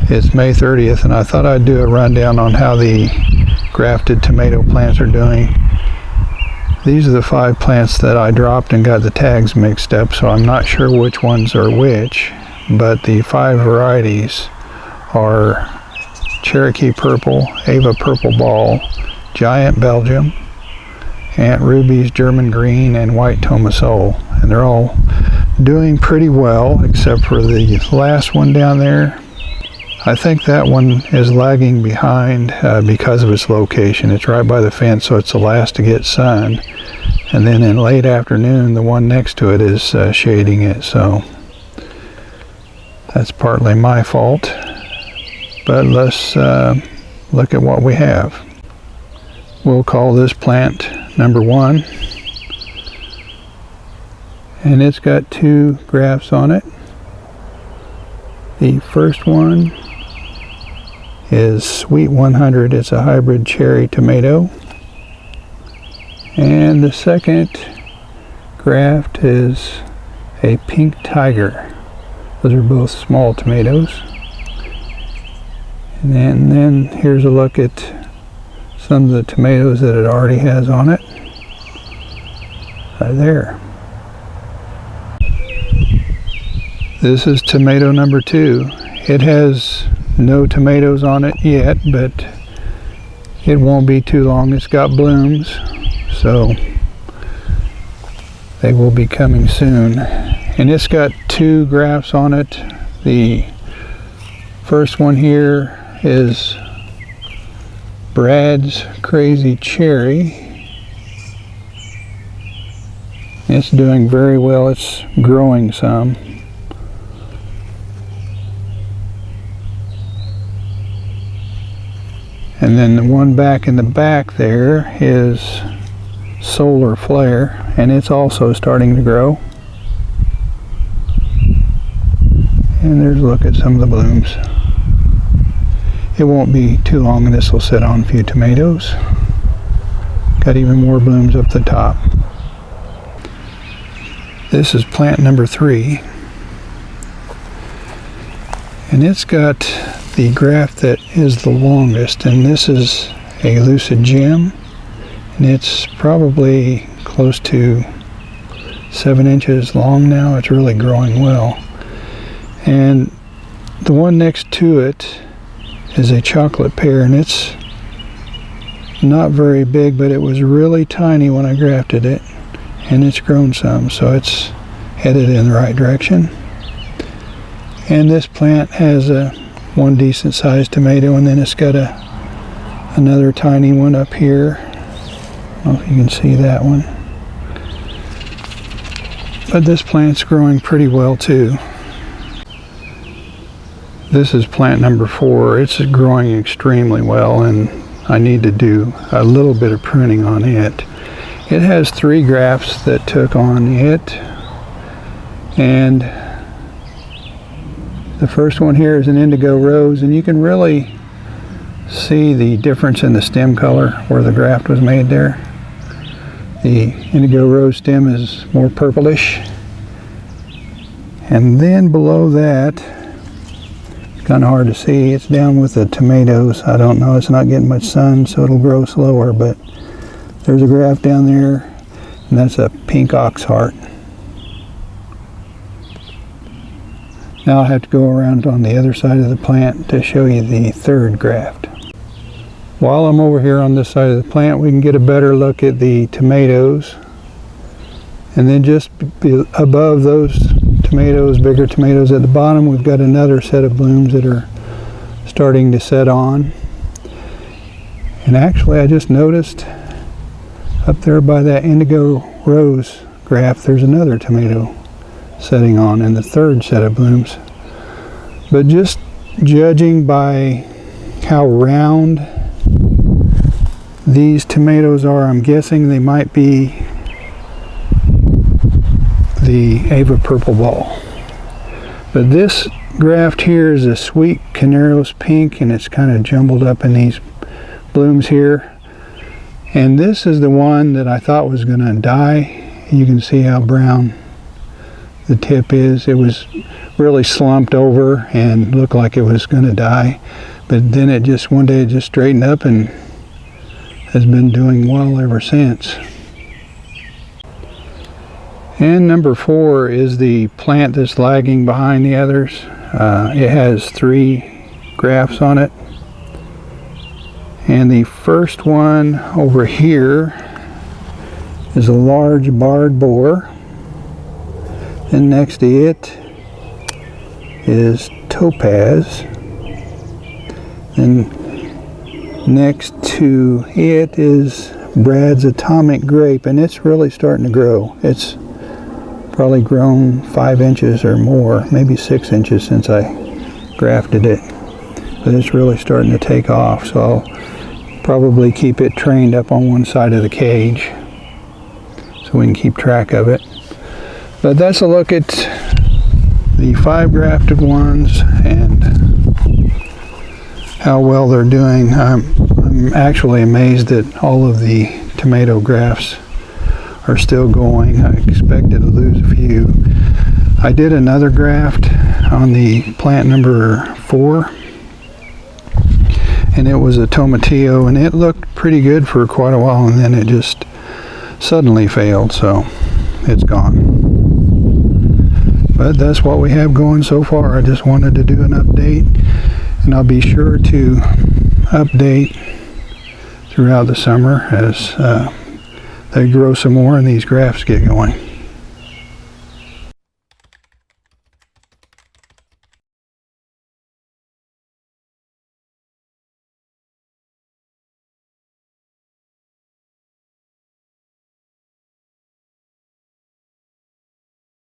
It's May 30th, and I thought I'd do a rundown on how the grafted tomato plants are doing. These are the 5 plants that I dropped and got the tags mixed up, so I'm not sure which ones are which, but the 5 varieties are Cherokee Purple, Ava Purple Ball, Giant Belgium, Aunt Ruby's German Green, and White Tomasol. And they're all doing pretty well, except for the last one down there. I think that one is lagging behind because of its location. It's right by the fence, so it's the last to get sun. And then in late afternoon, the one next to it is shading it, so that's partly my fault. But let's look at what we have. We'll call this plant number 1. And it's got 2 grafts on it. The first one is Sweet 100. It's a hybrid cherry tomato. And the second graft is a Pink Tiger. Those are both small tomatoes. And then here's a look at some of the tomatoes that it already has on it. Right there. This is tomato number 2. It has no tomatoes on it yet, but it won't be too long. It's got blooms, so they will be coming soon. And it's got 2 grafts on it. The first one here is Brad's Crazy Cherry. It's doing very well. It's growing some. And then the one back in the back there is Solar Flare, and it's also starting to grow. And there's a look at some of the blooms. It won't be too long and this will sit on a few tomatoes. Got even more blooms up the top. This is plant number 3. And it's got the graft that is the longest, and this is a Lucid Gem, and it's probably close to 7 inches long now. It's really growing well. And the one next to it is a Chocolate Pear, and it's not very big, but it was really tiny when I grafted it, and it's grown some, so it's headed in the right direction. And this plant has one decent sized tomato, and then it's got another tiny one up here. I don't know if you can see that one. But this plant's growing pretty well too. This is plant number 4. It's growing extremely well, and I need to do a little bit of pruning on it. It has 3 grafts that took on it, and the first one here is an Indigo Rose, and you can really see the difference in the stem color where the graft was made there. The Indigo Rose stem is more purplish. And then below that, it's kind of hard to see, it's down with the tomatoes. I don't know, it's not getting much sun, so it'll grow slower, but there's a graft down there, and that's a Pink Ox Heart. Now I'll have to go around on the other side of the plant to show you the 3rd graft. While I'm over here on this side of the plant, we can get a better look at the tomatoes. And then just above those tomatoes, bigger tomatoes at the bottom, we've got another set of blooms that are starting to set on. And actually I just noticed up there by that Indigo Rose graft, there's another tomato setting on in the 3rd set of blooms. But just judging by how round these tomatoes are, I'm guessing they might be the Ava Purple Ball. But this graft here is a Sweet Canaros Pink, and it's kind of jumbled up in these blooms here. And this is the one that I thought was going to die. You can see how brown the tip is. It was really slumped over and looked like it was going to die, but then it just one day it just straightened up and has been doing well ever since. And number 4 is the plant that's lagging behind the others. It has 3 grafts on it, and the first one over here is a large barred borer. And next to it is topaz, and next to it is Brad's atomic grape, and it's really starting to grow. It's probably grown 5 inches or more, maybe 6 inches since I grafted it, but it's really starting to take off, so I'll probably keep it trained up on one side of the cage so we can keep track of it. But that's a look at the 5 grafted ones and how well they're doing. I'm actually amazed that all of the tomato grafts are still going. I expected to lose a few. I did another graft on the plant number 4, and it was a tomatillo, and it looked pretty good for quite a while, and then it just suddenly failed, so it's gone. But that's what we have going so far. I just wanted to do an update, and I'll be sure to update throughout the summer as they grow some more and these grafts get going.